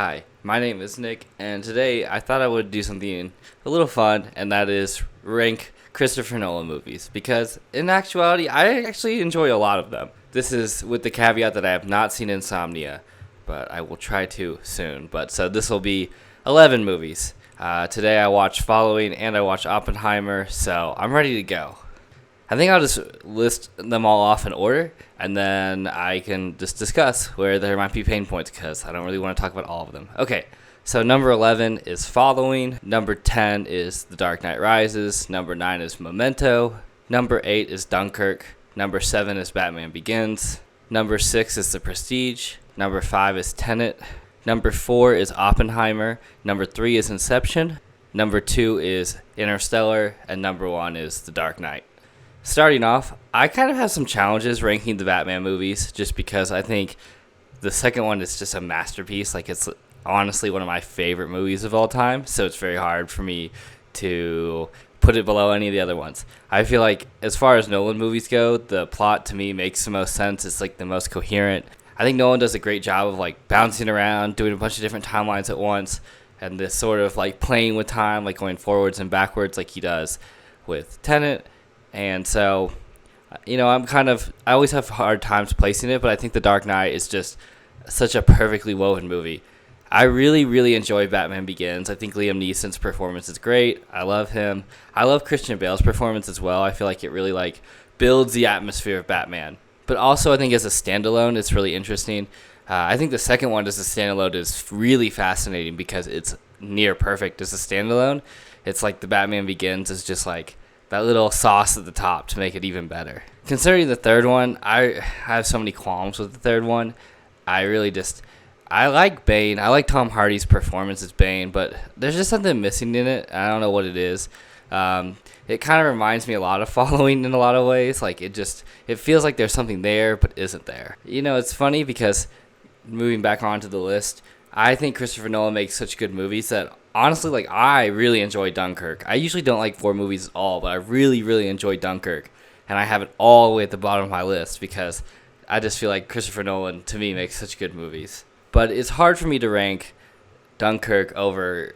Hi, my name is Nick, and today I thought I would do something a little fun, and that is rank Christopher Nolan movies. Because in actuality, I actually enjoy a lot of them. This is with the caveat that I have not seen Insomnia, but I will try to soon. But so this will be 11 movies. Today I watched Following and I watched Oppenheimer, so I'm ready to go. I think I'll just list them all off in order, and then I can just discuss where there might be pain points because I don't really want to talk about all of them. Okay, so number 11 is Following. Number 10 is The Dark Knight Rises. Number 9 is Memento. Number 8 is Dunkirk. Number 7 is Batman Begins. Number 6 is The Prestige. Number 5 is Tenet. Number 4 is Oppenheimer. Number 3 is Inception. Number 2 is Interstellar. And number 1 is The Dark Knight. Starting off, I kind of have some challenges ranking the Batman movies just because I think the second one is just a masterpiece. Like, it's honestly one of my favorite movies of all time, so it's very hard for me to put it below any of the other ones. I feel like as far as Nolan movies go, the plot to me makes the most sense. It's like the most coherent. I think Nolan does a great job of like bouncing around, doing a bunch of different timelines at once, and this sort of like playing with time, like going forwards and backwards like he does with Tenet. And so, I always have hard times placing it, but I think The Dark Knight is just such a perfectly woven movie. I really, really enjoy Batman Begins. I think Liam Neeson's performance is great. I love him. I love Christian Bale's performance as well. I feel like it really builds the atmosphere of Batman. But also, I think as a standalone, it's really interesting. I think the second one as a standalone is really fascinating because it's near perfect as a standalone. It's like the Batman Begins is just like that little sauce at the top to make it even better. Considering the third one, I have so many qualms with the third one. I like Bane. I like Tom Hardy's performance as Bane, but there's just something missing in it. I don't know what it is. It kind of reminds me a lot of Following in a lot of ways. Like, it feels like there's something there, but isn't there. It's funny because moving back onto the list, I think Christopher Nolan makes such good movies that honestly, I really enjoy Dunkirk. I usually don't like war movies at all, but I really, really enjoy Dunkirk. And I have it all the way at the bottom of my list because I just feel like Christopher Nolan, to me, makes such good movies. But it's hard for me to rank Dunkirk over,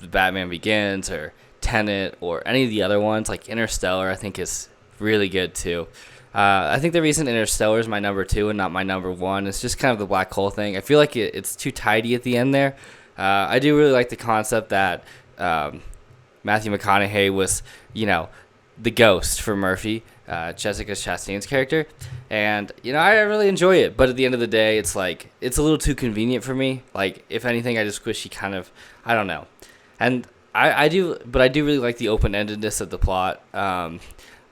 Batman Begins or Tenet or any of the other ones. Like, Interstellar, I think, is really good, too. I think the reason Interstellar is my number 2 and not my number 1 is just kind of the black hole thing. I feel like it's too tidy at the end there. I do really like the concept that Matthew McConaughey was, the ghost for Murphy, Jessica Chastain's character. And, I really enjoy it. But at the end of the day, it's a little too convenient for me. Like, if anything, I just wish he kind of, I don't know. And I do really like the open-endedness of the plot.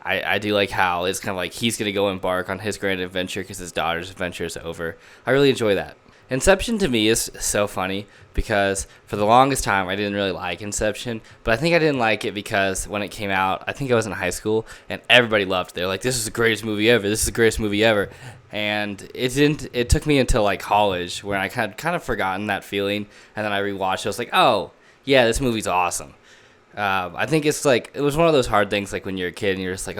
I do like how it's kind of like he's going to go embark on his grand adventure because his daughter's adventure is over. I really enjoy that. Inception to me is so funny because for the longest time I didn't really like Inception, but I think I didn't like it because when it came out, I think I was in high school and everybody loved it. They're like, this is the greatest movie ever. This is the greatest movie ever. And it took me until college when I kind of forgotten that feeling, and then I rewatched it. I was like, oh, yeah, this movie's awesome. I think it's it was one of those hard things when you're a kid and you're just like,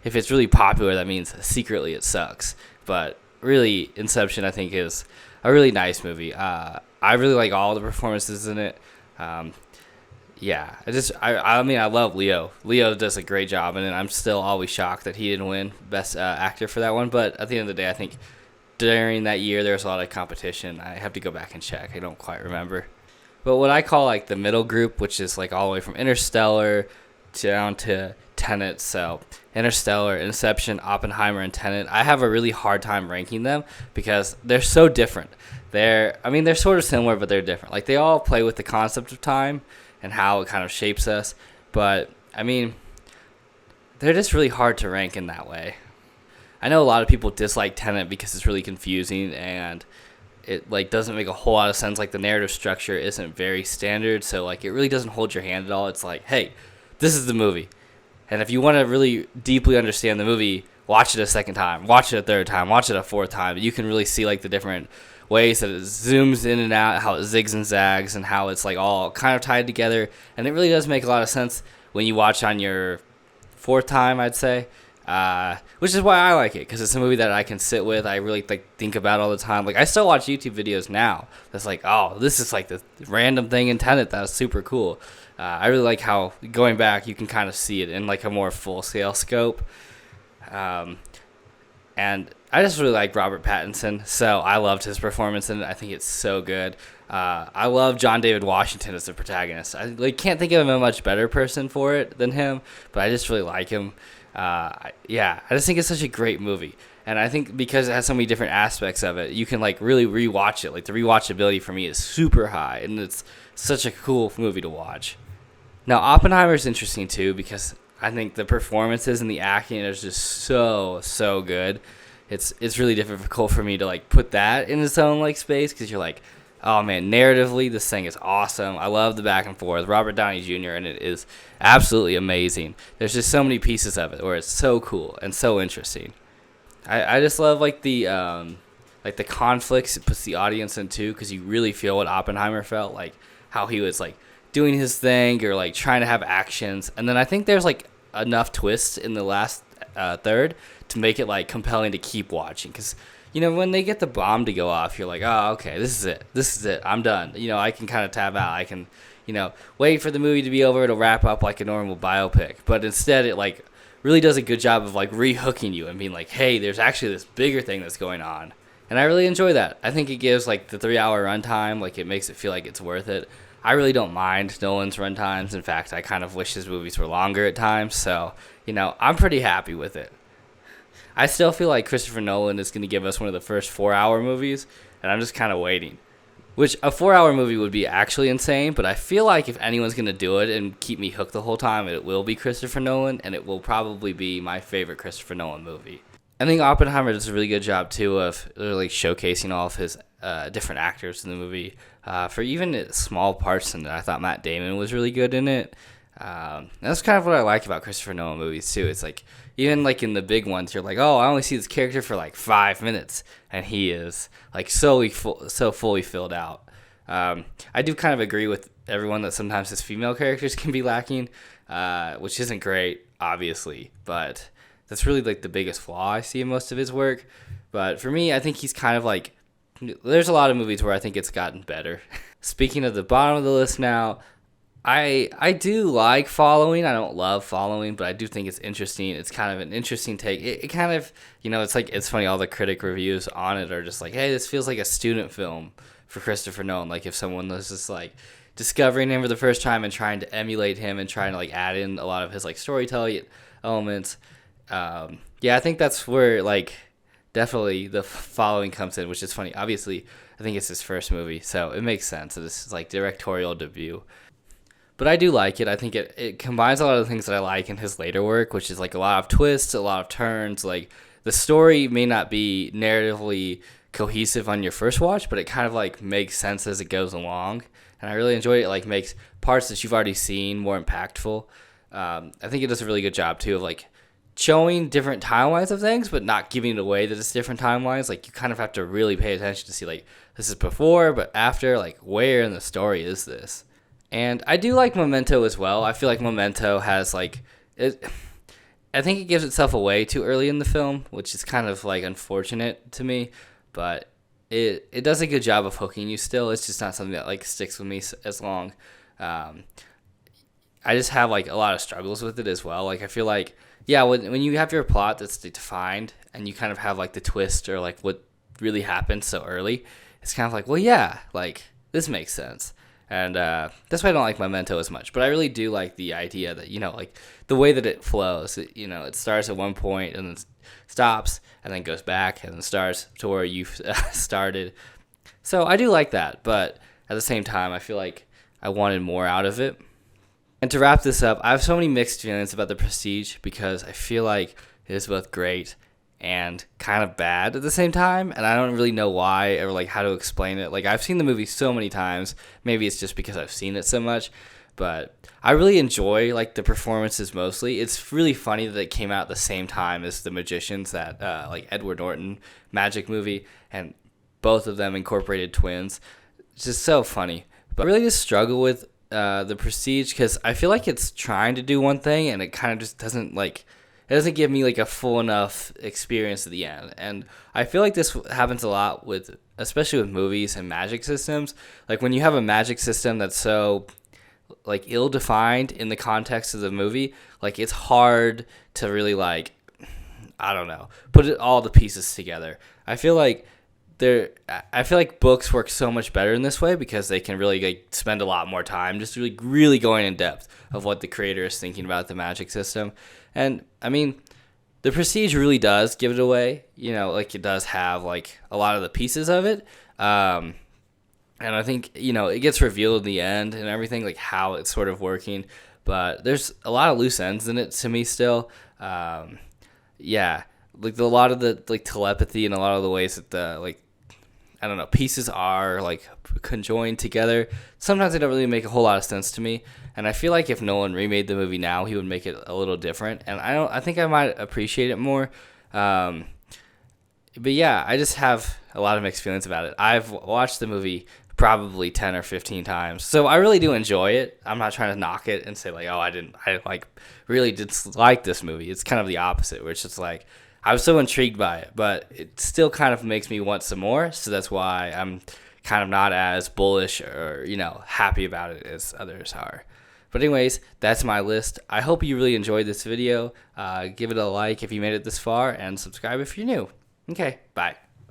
if it's really popular, that means secretly it sucks. But really, Inception, I think, is a really nice movie. I really like all the performances in it. I love Leo. Leo does a great job, and I'm still always shocked that he didn't win Best Actor for that one. But at the end of the day, I think during that year there was a lot of competition. I have to go back and check. I don't quite remember. But what I call the middle group, which is all the way from Interstellar down to Tenet. So Interstellar, Inception, Oppenheimer, and Tenet. I have a really hard time ranking them because they're so different. They're sort of similar, but they're different. They all play with the concept of time and how it kind of shapes us. But they're just really hard to rank in that way. I know a lot of people dislike Tenet because it's really confusing and it doesn't make a whole lot of sense. The narrative structure isn't very standard, so it really doesn't hold your hand at all. It's hey, this is the movie, and if you want to really deeply understand the movie, watch it a second time, watch it a third time, watch it a fourth time. You can really see the different ways that it zooms in and out, how it zigs and zags, and how it's all kind of tied together. And it really does make a lot of sense when you watch on your fourth time, I'd say. which is why I like it, because it's a movie that I can sit with. I really think about all the time. Like, I still watch YouTube videos now. That's like, oh, this is like the random thing in Tenet that was super cool. I really like how going back you can kind of see it in like a more full scale scope. And I just really like Robert Pattinson, so I loved his performance in it. I think it's so good. I love John David Washington as the protagonist. I can't think of a much better person for it than him, but I just really like him. I just think it's such a great movie. And I think because it has so many different aspects of it, you can like really rewatch it. Like the rewatchability for me is super high, and it's such a cool movie to watch. Now, Oppenheimer is interesting too, because I think the performances and the acting is just so good. It's really difficult for me to like put that in its own like space, because you're like, oh man, narratively this thing is awesome. I love the back and forth. Robert Downey Jr. and it is absolutely amazing. There's just so many pieces of it where it's so cool and so interesting. I just love like the conflicts it puts the audience in too, because you really feel what Oppenheimer felt like, how he was like doing his thing or like trying to have actions, and then I think there's like enough twists in the last third to make it like compelling to keep watching, because when they get the bomb to go off, you're like, oh, okay, this is it, I'm done. I can kind of tap out. I can wait for the movie to be over to wrap up like a normal biopic, but instead it like really does a good job of like re-hooking you and being like, hey, there's actually this bigger thing that's going on. And I really enjoy that. I think it gives like the 3-hour runtime, like it makes it feel like it's worth it. I really don't mind Nolan's runtimes. In fact, I kind of wish his movies were longer at times. So, I'm pretty happy with it. I still feel like Christopher Nolan is going to give us one of the first 4-hour movies, and I'm just kind of waiting. Which, a 4-hour movie would be actually insane, but I feel like if anyone's going to do it and keep me hooked the whole time, it will be Christopher Nolan, and it will probably be my favorite Christopher Nolan movie. I think Oppenheimer does a really good job, too, of really showcasing all of his different actors in the movie. For even small parts in it, I thought Matt Damon was really good in it. That's kind of what I like about Christopher Nolan movies, too. It's like, even like in the big ones, you're like, oh, I only see this character for like 5 minutes, and he is like so fully filled out. I do kind of agree with everyone that sometimes his female characters can be lacking, which isn't great, obviously, but that's really like the biggest flaw I see in most of his work. But for me, I think he's kind of like, there's a lot of movies where I think it's gotten better. Speaking of the bottom of the list now, I do like Following. I don't love Following, but I do think it's interesting. It's kind of an interesting take. It kind of, it's like, it's funny, all the critic reviews on it are just like, hey, this feels like a student film for Christopher Nolan. Like if someone was just like discovering him for the first time and trying to emulate him and trying to like add in a lot of his like storytelling elements. I think that's where like definitely the Following comes in, which is funny. Obviously, I think it's his first movie, so it makes sense. This is like directorial debut. But I do like it. I think it combines a lot of the things that I like in his later work, which is like a lot of twists, a lot of turns. Like the story may not be narratively cohesive on your first watch, but it kind of like makes sense as it goes along. And I really enjoy it. It like makes parts that you've already seen more impactful. I think it does a really good job too of like showing different timelines of things, but not giving it away that it's different timelines. Like you kind of have to really pay attention to see like this is before, but after, like where in the story is this? And I do like Memento as well. I feel like Memento has like it. I think it gives itself away too early in the film, which is kind of like unfortunate to me. But it does a good job of hooking you still. It's just not something that like sticks with me as long. I just have like a lot of struggles with it as well. Like I feel like when you have your plot that's defined and you kind of have like the twist or like what really happened so early, it's kind of like, well, yeah, like this makes sense. And that's why I don't like Memento as much. But I really do like the idea that, like the way that it flows. It starts at one point and then stops and then goes back and then starts to where you started. So I do like that. But at the same time, I feel like I wanted more out of it. And to wrap this up, I have so many mixed feelings about The Prestige because I feel like it is both great and kind of bad at the same time, and I don't really know why or like how to explain it. Like I've seen the movie so many times, maybe it's just because I've seen it so much, but I really enjoy like the performances mostly. It's really funny that it came out at the same time as The Magicians, that like Edward Norton magic movie, and both of them incorporated twins. It's just so funny. But I really just struggle with The Prestige because I feel like it's trying to do one thing and it kind of just doesn't like. doesn't give me like a full enough experience at the end. And I feel like this happens a lot with, especially with movies and magic systems. Like when you have a magic system that's so like ill-defined in the context of the movie, like it's hard to really like, I don't know, put all the pieces together. I feel like books work so much better in this way because they can really like spend a lot more time just really going in depth of what the creator is thinking about the magic system. And I mean, The Prestige really does give it away, like it does have like a lot of the pieces of it. And I think, it gets revealed in the end and everything, like how it's sort of working, but there's a lot of loose ends in it to me still. Yeah, like a lot of the like telepathy and a lot of the ways that the like, I don't know, pieces are like conjoined together. Sometimes they don't really make a whole lot of sense to me, and I feel like if Nolan remade the movie now, he would make it a little different, and I think I might appreciate it more. But yeah, I just have a lot of mixed feelings about it. I've watched the movie probably 10 or 15 times, so I really do enjoy it. I'm not trying to knock it and say like, oh, I like really dislike this movie. It's kind of the opposite, where it's just like, I was so intrigued by it, but it still kind of makes me want some more. So that's why I'm kind of not as bullish or, happy about it as others are. But anyways, that's my list. I hope you really enjoyed this video. Give it a like if you made it this far, and subscribe if you're new. Okay, bye.